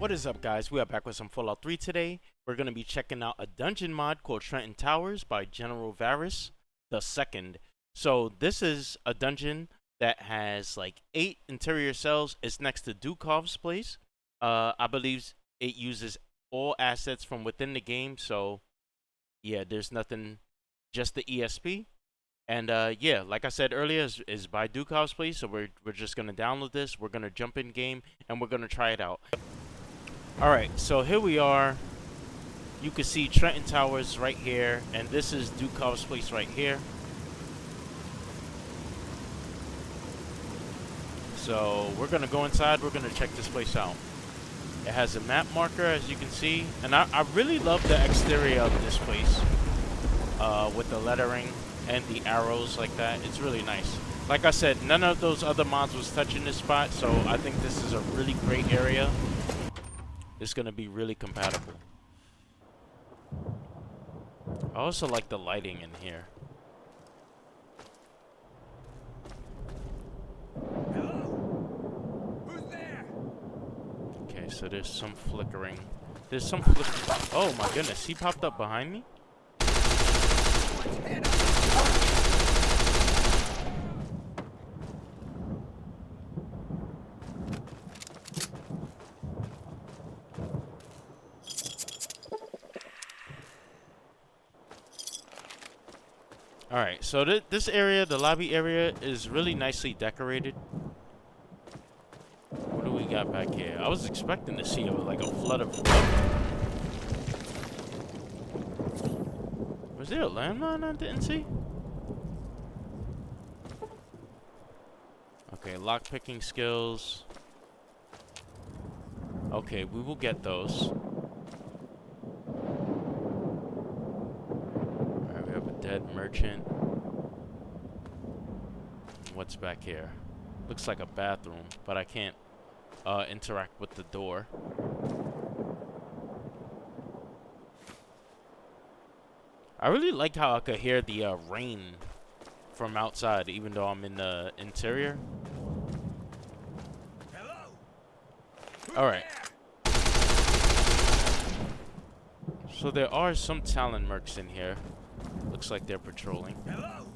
What is up, guys? We are back with some Fallout 3 today. We're going to be checking out a dungeon mod called Trenton Towers by Janitorial the second. So this is a dungeon that has like 8 interior cells. It's next to Dukovs' place. I believe it uses all assets from within the game. So yeah, there's nothing, just the ESP. And yeah, like I said earlier, is by Dukovs' place. So we're just gonna download this. We're gonna jump in game and we're gonna try it out. Alright, so here we are. You can see Trenton Towers right here, and this is Dukovs' place right here. So we're gonna go inside, we're gonna check this place out. It has a map marker, as you can see, and I really love the exterior of this place. With the lettering and the arrows like that. It's really nice. Like I said, none of those other mods was touching this spot, so I think this is a really great area. It's gonna be really compatible. I also like the lighting in here. Hello? Who's there? Okay, so there's some flickering. There's some flickering. Oh my goodness, he popped up behind me? Alright, so this area, the lobby area, is really nicely decorated. What do we got back here? I was expecting to see like a flood of... Was there a landmine I didn't see? Okay, lockpicking skills. Okay, we will get those. Alright, we have a dead merchant. What's back here? Looks like a bathroom, but I can't interact with the door. I really like how I could hear the rain from outside, even though I'm in the interior. Hello? All right. So there are some Talon mercs in here. Looks like they're patrolling. Hello?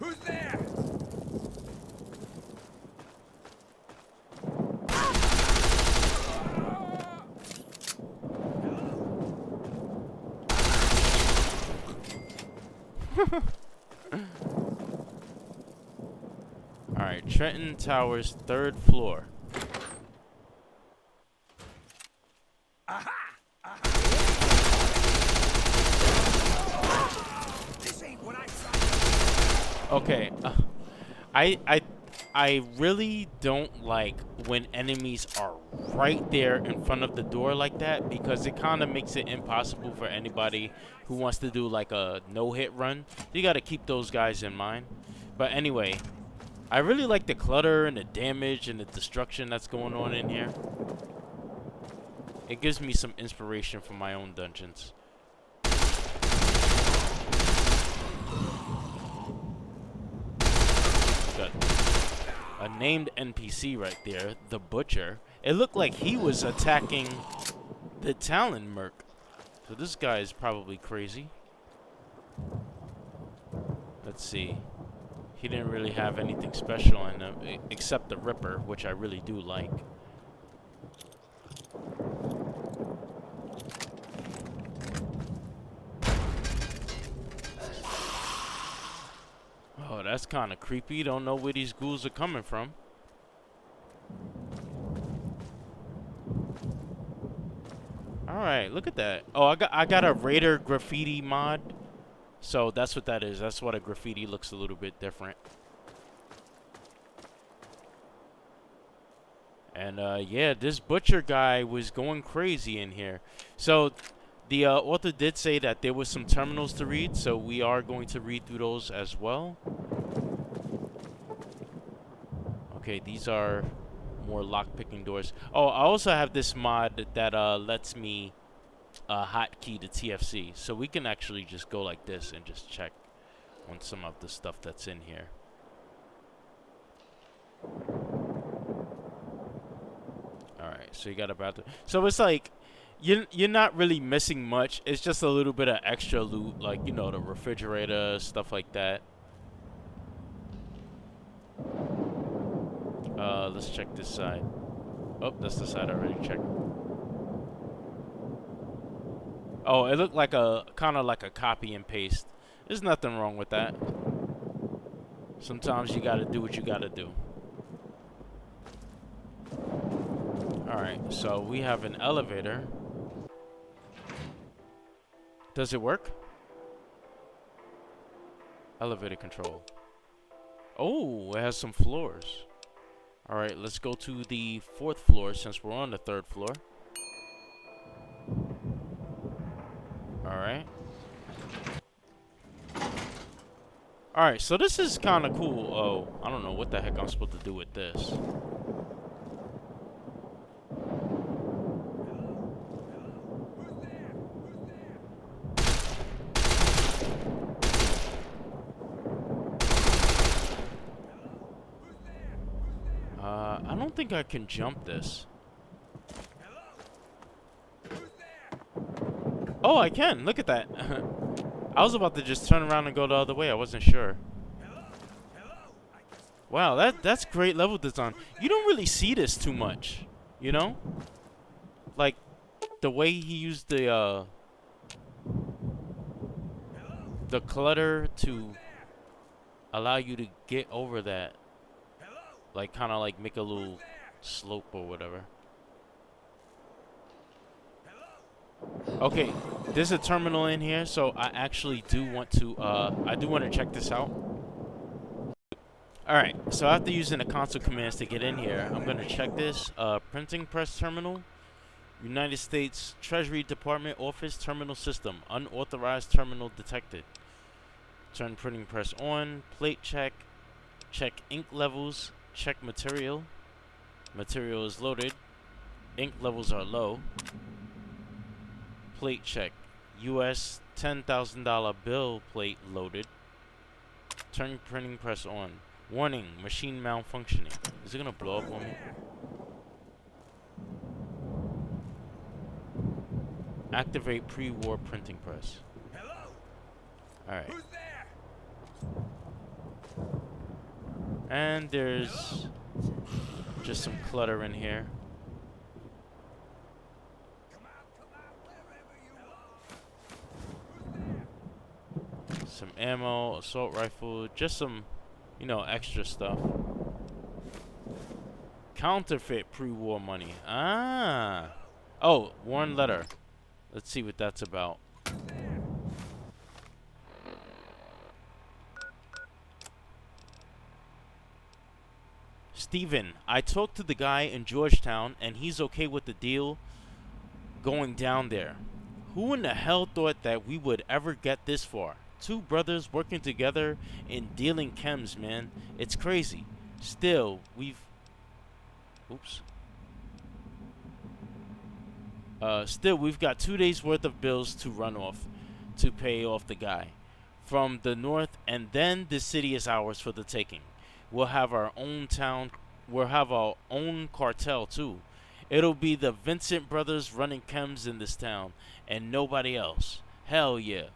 Who's there? Alright, Trenton Towers, 3rd floor. Aha! Aha! This ain't what I tried. Okay, I really don't like when enemies are right there in front of the door like that, because it kind of makes it impossible for anybody who wants to do like a no-hit run. You got to keep those guys in mind. But anyway, I really like the clutter and the damage and the destruction that's going on in here. It gives me some inspiration for my own dungeons. Got a named NPC right there, the Butcher. It looked like he was attacking the Talon merc. So this guy is probably crazy. Let's see. He didn't really have anything special in him, except the Ripper, which I really do like. Oh, that's kind of creepy. Don't know where these ghouls are coming from. Alright, look at that. Oh, I got a Raider graffiti mod. So that's what that is. That's what a graffiti looks a little bit different. And yeah, this Butcher guy was going crazy in here. So the author did say that there was some terminals to read, so we are going to read through those as well. Okay, these are more lock-picking doors. Oh, I also have this mod that lets me hotkey to TFC, so we can actually just go like this and just check on some of the stuff that's in here. Alright, so you got a bathroom. So it's like you're not really missing much. It's just a little bit of extra loot, like you know the refrigerator, stuff like that. Let's check this side. Oh, that's the side I already checked. Oh, it looked like a kind of like a copy and paste. There's nothing wrong with that. Sometimes you gotta do what you gotta do. Alright, so we have an elevator. Does it work? Elevator control. Oh, it has some floors. Alright, let's go to the 4th floor since we're on the 3rd floor. Alright. Alright, so this is kind of cool. Oh, I don't know what the heck I'm supposed to do with this. I don't think I can jump this. Oh, I can. Look at that. I was about to just turn around and go the other way. I wasn't sure. Wow, that's great level design. You don't really see this too much, you know? Like the way he used the clutter to allow you to get over that. Like kind of like make a little slope or whatever. Okay, there's a terminal in here, so I actually do want to check this out. Alright, so after using the console commands to get in here, I'm gonna check this. Printing press terminal, United States Treasury Department Office terminal system, unauthorized terminal detected. Turn printing press on, plate check, check ink levels, check material. Material is loaded, ink levels are low. Plate check. U.S. $10,000 bill plate loaded. Turn printing press on. Warning, machine malfunctioning. Is it gonna blow up on me? Activate pre-war printing press. Alright. And there's just some clutter in here. Some ammo, assault rifle, just some, you know, extra stuff. Counterfeit pre-war money. Ah. Oh, worn letter. Let's see what that's about. Steven, I talked to the guy in Georgetown and he's okay with the deal going down there. Who in the hell thought that we would ever get this far? Two brothers working together and dealing chems, man. It's crazy. Still, we've got 2 days worth of bills to run off to pay off the guy from the north, and then the city is ours for the taking. We'll have our own town. We'll have our own cartel too. It'll be the Vincent brothers running chems in this town and nobody else. Hell yeah.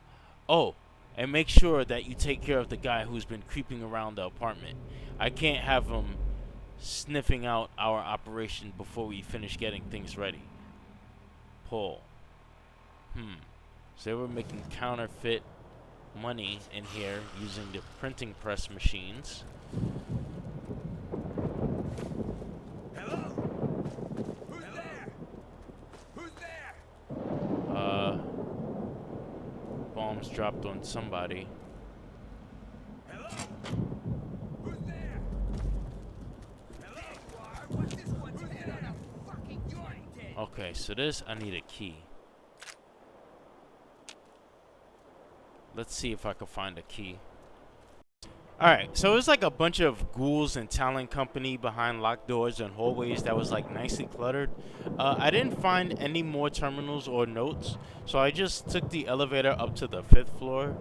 Oh, and make sure that you take care of the guy who's been creeping around the apartment. I can't have him sniffing out our operation before we finish getting things ready. Paul. So they were making counterfeit money in here using the printing press machines. Hello? Who's there? Who's there? Bombs dropped on somebody. Hello? Who's there? Hello? What's this one doing on a fucking joint? Okay, so this, I need a key. Let's see if I can find a key. Alright, so it's like a bunch of ghouls and Talon company behind locked doors and hallways that was like nicely cluttered. I didn't find any more terminals or notes, so I just took the elevator up to the 5th floor.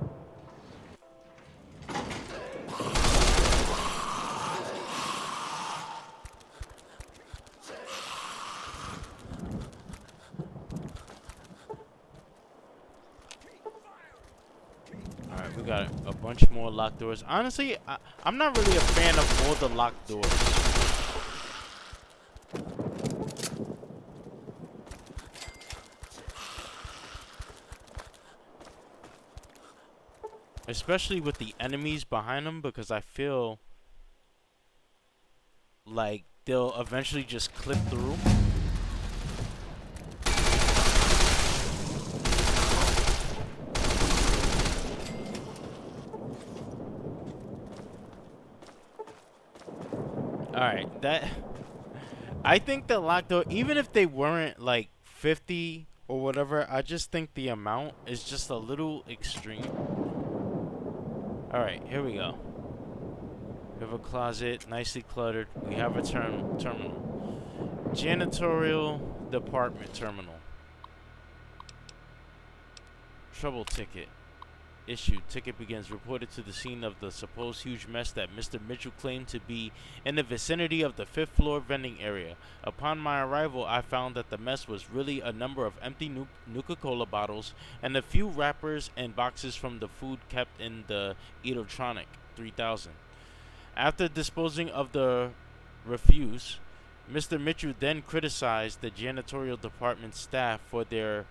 We got a bunch more locked doors. Honestly, I'm not really a fan of all the locked doors. Especially with the enemies behind them, because I feel like they'll eventually just clip through. Alright, that... I think the locked door, even if they weren't like 50 or whatever, I just think the amount is just a little extreme. Alright, here we go. We have a closet, nicely cluttered. We have a terminal. Janitorial department terminal. Trouble ticket. Issued. Ticket begins. Reported to the scene of the supposed huge mess that Mr. Mitchell claimed to be in the vicinity of the 5th floor vending area. Upon my arrival, I found that the mess was really a number of empty Nuka-Cola bottles and a few wrappers and boxes from the food kept in the Electronic 3000. After disposing of the refuse, Mr. Mitchell then criticized the janitorial department staff for their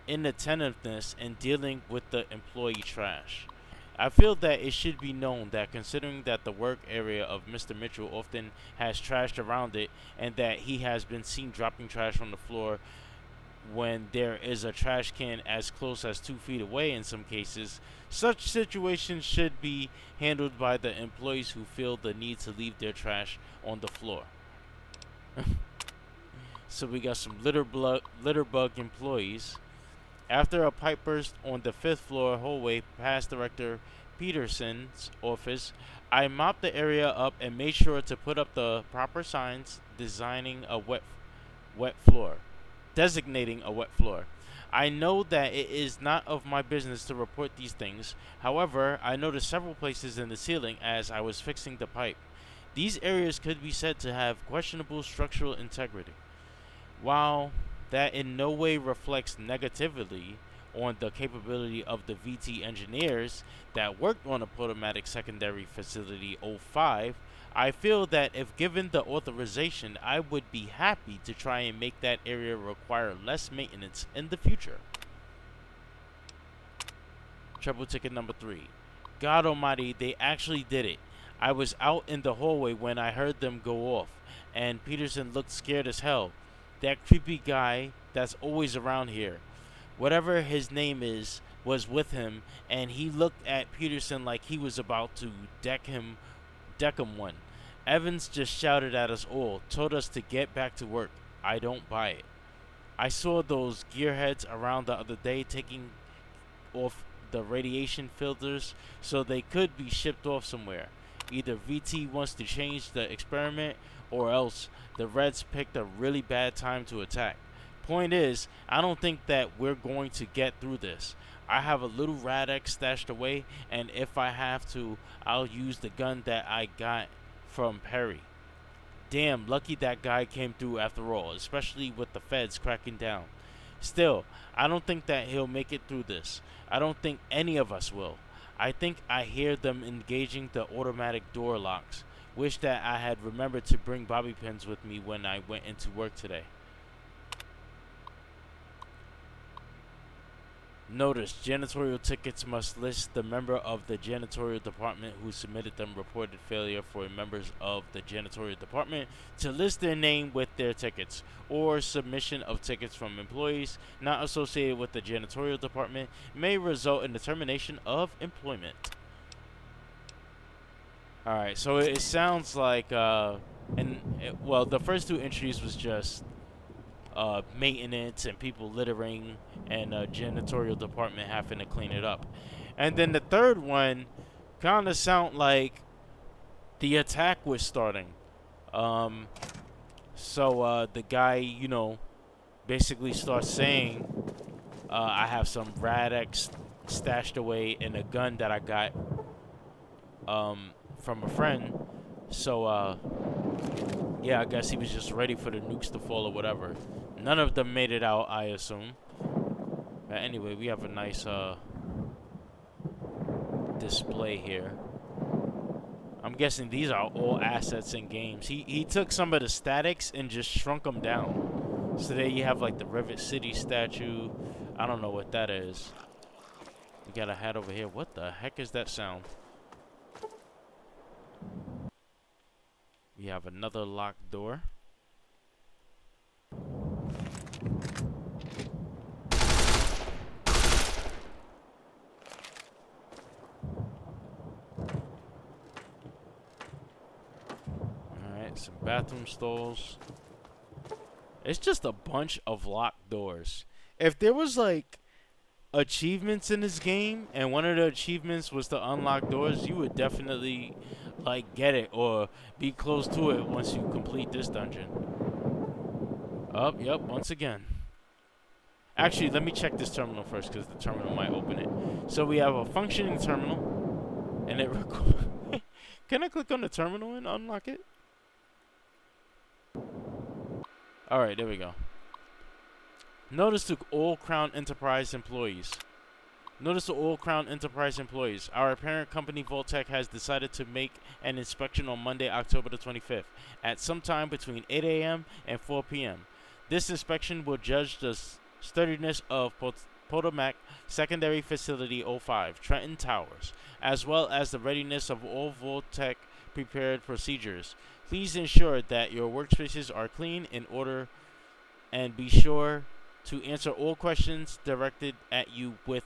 inattentiveness in dealing with the employee trash. I feel that it should be known that considering that the work area of Mr. Mitchell often has trash around it and that he has been seen dropping trash on the floor when there is a trash can as close as 2 feet away in some cases, such situations should be handled by the employees who feel the need to leave their trash on the floor. So we got some litter bug employees. After a pipe burst on the 5th floor hallway past Director Peterson's office, I mopped the area up and made sure to put up the proper signs designating a wet floor. I know that it is not of my business to report these things. However, I noticed several places in the ceiling as I was fixing the pipe. These areas could be said to have questionable structural integrity. While that in no way reflects negatively on the capability of the VT engineers that worked on a Potomatic Secondary Facility 05, I feel that if given the authorization, I would be happy to try and make that area require less maintenance in the future. Trouble ticket number 3. God almighty, they actually did it. I was out in the hallway when I heard them go off, and Peterson looked scared as hell. That creepy guy that's always around here, whatever his name is, was with him, and he looked at Peterson like he was about to deck him one. Evans just shouted at us all, told us to get back to work. I don't buy it. I saw those gearheads around the other day taking off the radiation filters so they could be shipped off somewhere. Either VT wants to change the experiment or else the Reds picked a really bad time to attack. Point is, I don't think that we're going to get through this. I have a little Rad-X stashed away, and if I have to, I'll use the gun that I got from Perry. Damn, lucky that guy came through after all, especially with the feds cracking down. Still, I don't think that he'll make it through this. I don't think any of us will. I think I hear them engaging the automatic door locks. Wish that I had remembered to bring bobby pins with me when I went into work today. Notice, janitorial tickets must list the member of the janitorial department who submitted them. Reported failure for members of the janitorial department to list their name with their tickets, or submission of tickets from employees not associated with the janitorial department may result in the termination of employment. Alright, so it sounds like, well, the first 2 entries was just maintenance and people littering and janitorial department having to clean it up. And then the third one kind of sound like the attack was starting. So the guy, you know, basically starts saying, I have some Rad-X stashed away in a gun that I got from a friend. So yeah, I guess he was just ready for the nukes to fall or whatever. None of them made it out, I assume. But anyway, we have a nice display here. I'm guessing these are all assets in games. He took some of the statics and just shrunk them down. So there you have like the Rivet City statue. I don't know what that is. We got a hat over here. What the heck is that sound? We have another locked door. Alright, some bathroom stalls. It's just a bunch of locked doors. If there was like achievements in this game and one of the achievements was to unlock doors, you would definitely like get it or be close to it once you complete this dungeon. Oh, yep, once again. Actually, let me check this terminal first because the terminal might open it. So we have a functioning terminal and it Can I click on the terminal and unlock it? Alright, there we go. Notice to all Crown Enterprise employees. Notice to all Crown Enterprise employees. Our parent company Vault-Tec has decided to make an inspection on Monday, October the 25th, at some time between 8 a.m. and 4 p.m. This inspection will judge the sturdiness of Potomac Secondary Facility 05, Trenton Towers, as well as the readiness of all Vault-Tec prepared procedures. Please ensure that your workspaces are clean, in order, and be sure to answer all questions directed at you with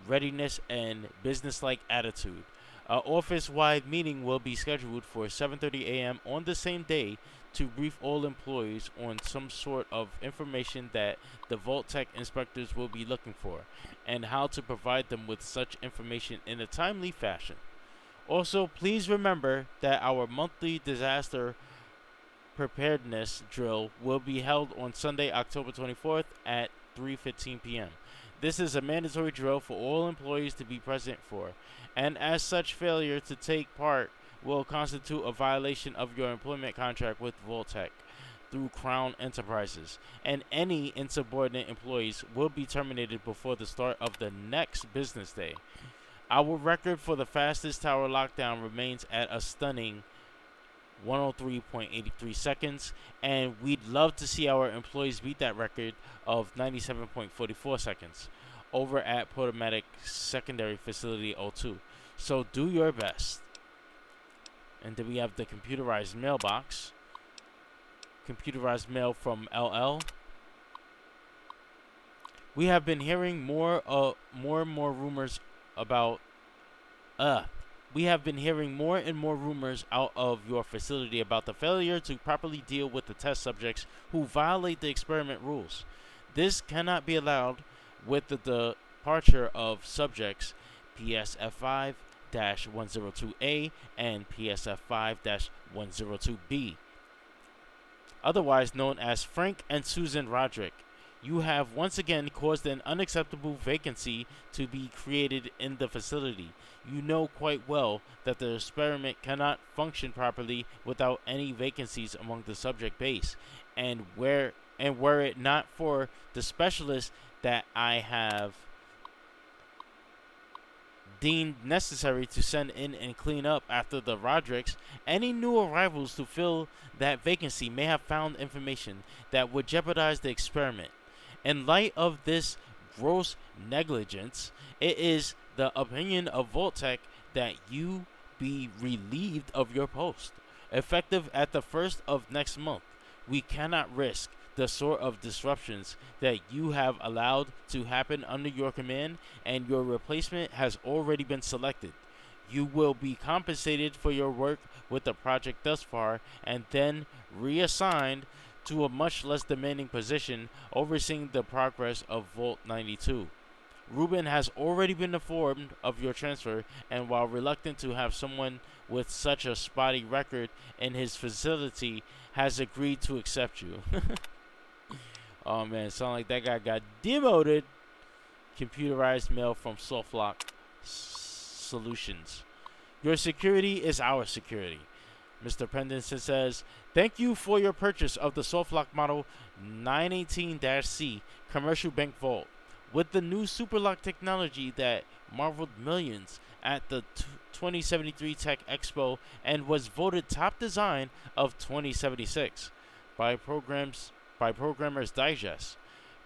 readiness and businesslike attitude. An office-wide meeting will be scheduled for 7:30 a.m. on the same day to brief all employees on some sort of information that the Vault-Tec inspectors will be looking for, and how to provide them with such information in a timely fashion. Also, please remember that our monthly disaster preparedness drill will be held on Sunday, October 24th at 3:15 p.m. This is a mandatory drill for all employees to be present for, and as such, failure to take part will constitute a violation of your employment contract with Vault-Tec through Crown Enterprises, and any insubordinate employees will be terminated before the start of the next business day. Our record for the fastest tower lockdown remains at a stunning 103.83 seconds, and we'd love to see our employees beat that record of 97.44 seconds over at Potomac Secondary Facility 02. So do your best. And then we have the computerized mailbox. Computerized mail from LL. We have been hearing more and more rumors about we have been hearing more and more rumors out of your facility about the failure to properly deal with the test subjects who violate the experiment rules. This cannot be allowed with the departure of subjects PSF5-102A and PSF5-102B, otherwise known as Frank and Susan Roderick. You have once again caused an unacceptable vacancy to be created in the facility. You know quite well that the experiment cannot function properly without any vacancies among the subject base, and were it not for the specialists that I have deemed necessary to send in and clean up after the Rodericks, any new arrivals to fill that vacancy may have found information that would jeopardize the experiment. In light of this gross negligence, it is the opinion of Vault-Tec that you be relieved of your post, effective at the 1st of next month. We cannot risk the sort of disruptions that you have allowed to happen under your command, and your replacement has already been selected. You will be compensated for your work with the project thus far, and then reassigned to a much less demanding position overseeing the progress of Vault 92. Ruben has already been informed of your transfer, and while reluctant to have someone with such a spotty record in his facility, has agreed to accept you. Oh man, sound like that guy got demoted. Computerized mail from Softlock Solutions. Your security is our security. Mr. Pendleton says, thank you for your purchase of the Softlock Model 918-C Commercial Bank Vault. With the new Superlock technology that marveled millions at the 2073 Tech Expo and was voted top design of 2076 by Programmers Digest.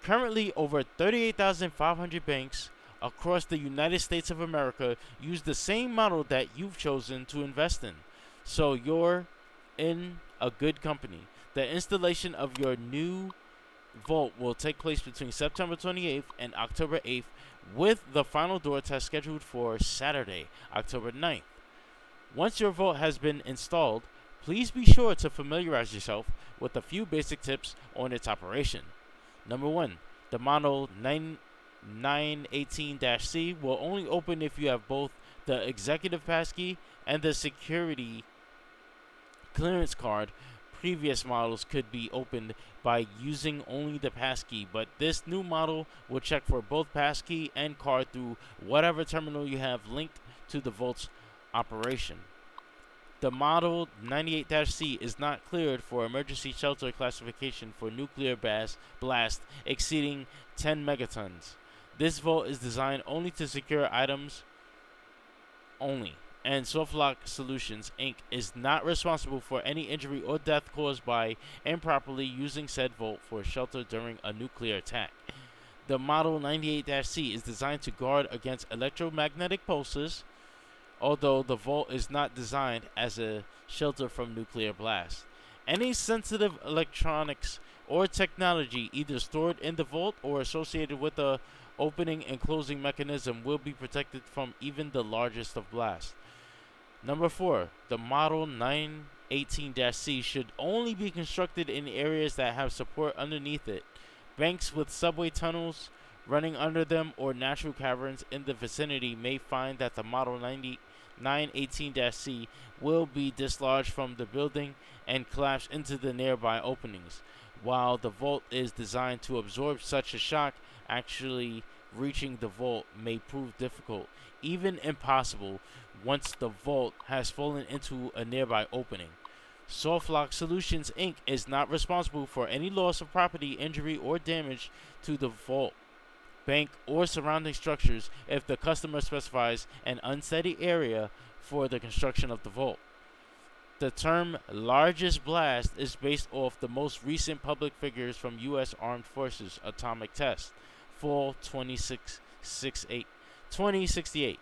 Currently, over 38,500 banks across the United States of America use the same model that you've chosen to invest in. So you're in a good company. The installation of your new vault will take place between September 28th and October 8th, with the final door test scheduled for Saturday, October 9th. Once your vault has been installed, please be sure to familiarize yourself with a few basic tips on its operation. Number 1. The model 918-C will only open if you have both the executive passkey and the security clearance card. Previous models could be opened by using only the passkey, but this new model will check for both passkey and card through whatever terminal you have linked to the vault's operation. The Model 98-C is not cleared for emergency shelter classification for nuclear blast exceeding 10 megatons. This vault is designed only to secure items only, and Softlock Solutions Inc. is not responsible for any injury or death caused by improperly using said vault for shelter during a nuclear attack. The Model 98-C is designed to guard against electromagnetic pulses, although the vault is not designed as a shelter from nuclear blast. Any sensitive electronics or technology either stored in the vault or associated with the opening and closing mechanism will be protected from even the largest of blasts. Number 4. The Model 918-C should only be constructed in areas that have support underneath it. Banks with subway tunnels running under them or natural caverns in the vicinity may find that the Model 918-C will be dislodged from the building and collapse into the nearby openings. While the vault is designed to absorb such a shock, actually reaching the vault may prove difficult, even impossible, once the vault has fallen into a nearby opening. Softlock Solutions Inc. is not responsible for any loss of property, injury, or damage to the vault, bank, or surrounding structures if the customer specifies an unsteady area for the construction of the vault. The term largest blast is based off the most recent public figures from U.S. Armed Forces atomic test, fall 2068.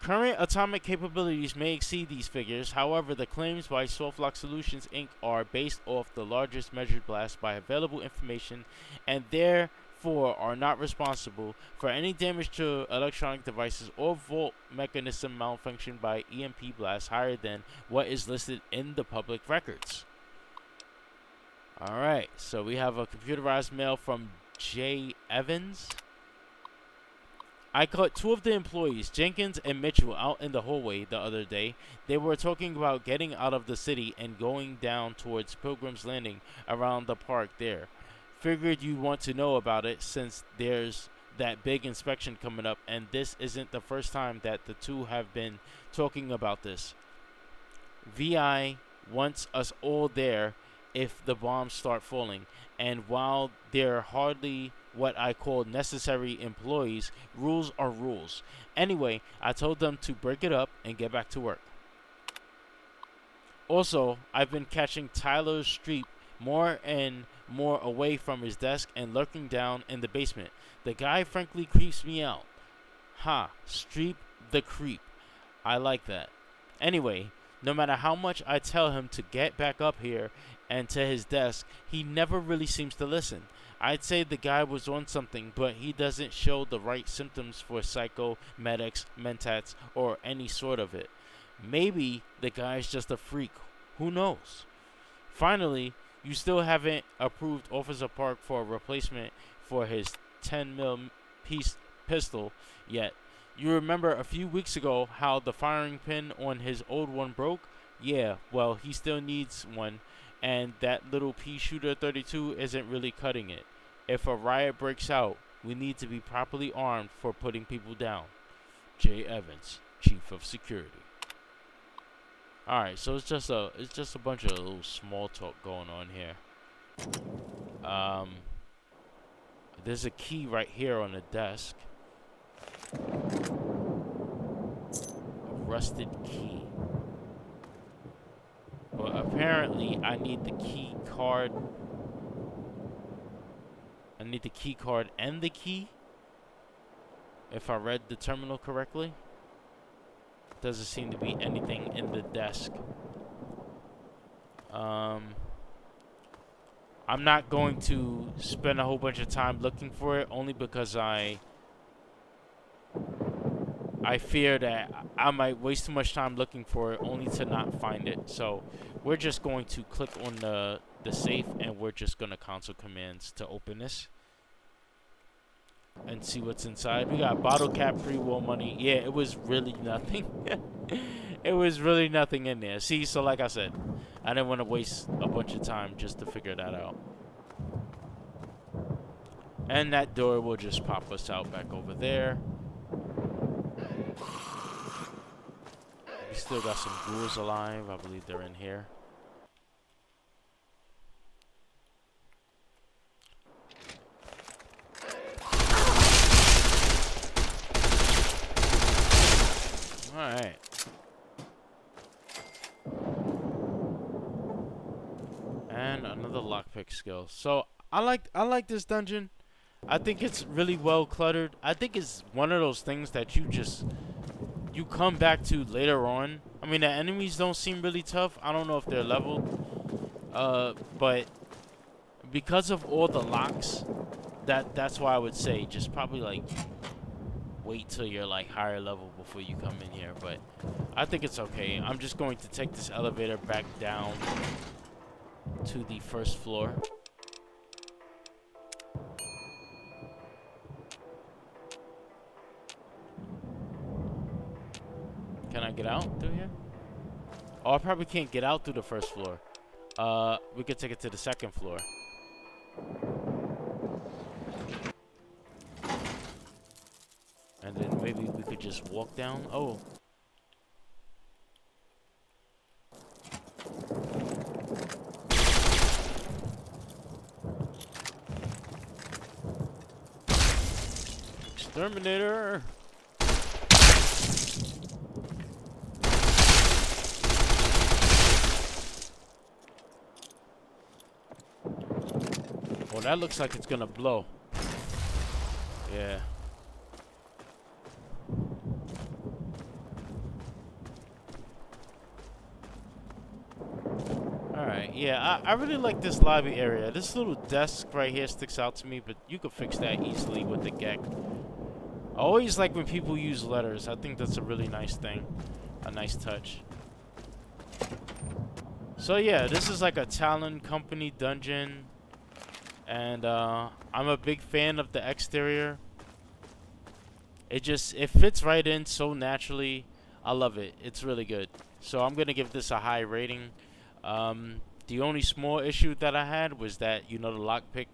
Current atomic capabilities may exceed these figures. However, the claims by Softlock Solutions Inc. are based off the largest measured blast by available information and therefore are not responsible for any damage to electronic devices or vault mechanism malfunction by EMP blasts higher than what is listed in the public records. Alright, so we have a computerized mail from J. Evans. I caught two of the employees, Jenkins and Mitchell, out in the hallway the other day. They were talking about getting out of the city and going down towards Pilgrim's Landing around the park there. Figured you'd want to know about it since there's that big inspection coming up, and this isn't the first time that the two have been talking about this. VI wants us all there if the bombs start falling, and while they're hardly what I call necessary employees, rules are rules. Anyway, I told them to break it up and get back to work. Also, I've been catching Tyler Streep more and more away from his desk and lurking down in the basement. The guy frankly creeps me out. Ha, Streep the creep. I like that. Anyway, no matter how much I tell him to get back up here and to his desk, he never really seems to listen. I'd say the guy was on something, but he doesn't show the right symptoms for psychomedics, mentats, or any sort of it. Maybe the guy's just a freak. Who knows? Finally, you still haven't approved Officer Park for a replacement for his 10mm pistol yet. You remember a few weeks ago how the firing pin on his old one broke? Yeah, well, he still needs one, and that little pea shooter 32 isn't really cutting it. If a riot breaks out, we need to be properly armed for putting people down. J. Evans, Chief of Security. Alright, so it's just a bunch of little small talk going on here. There's a key right here on the desk. rusted key. But apparently I need the key card. I need the key card and the key. If I read the terminal correctly. Doesn't seem to be anything in the desk. I'm not going to spend a whole bunch of time looking for it, only because I fear that I might waste too much time looking for it only to not find it. So we're just going to click on the safe, and we're just going to console commands to open this and see what's inside. We got bottle cap, pre-war money. Yeah, it was really nothing. It was really nothing in there. See, so like I said, I didn't want to waste a bunch of time just to figure that out. And that door will just pop us out back over there. We still got some ghouls alive. I believe they're in here. Alright. And another lockpick skill. So I like this dungeon. I think it's really well cluttered. I think it's one of those things that you come back to later on. I mean, the enemies don't seem really tough. I don't know if they're leveled. But because of all the locks, that's why I would say just probably like wait till you're like higher level before you come in here. But I think it's okay. I'm just going to take this elevator back down to the first floor. Can I get out through here? Oh, I probably can't get out through the first floor. We could take it to the second floor. And then maybe we could just walk down. Oh. Exterminator! Oh, that looks like it's gonna blow. Yeah. Alright, yeah, I really like this lobby area. This little desk right here sticks out to me, but you could fix that easily with the gek. I always like when people use letters. I think that's a really nice thing. A nice touch. So yeah, this is like a Talon company dungeon. And I'm a big fan of the exterior. It fits right in so naturally. I love it. It's really good. So I'm gonna give this a high rating. The only small issue that I had was that, you know, the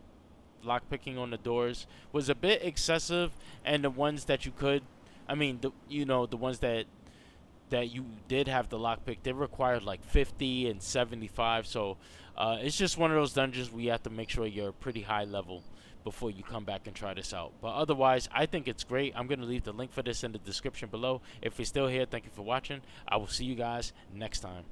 lockpicking on the doors was a bit excessive, and the ones that you could, I mean, the ones that you did have the lockpick, they required like 50 and 75. So it's just one of those dungeons where you have to make sure you're pretty high level before you come back and try this out. But otherwise, I think it's great. I'm going to leave the link for this in the description below. If you're still here, thank you for watching. I will see you guys next time.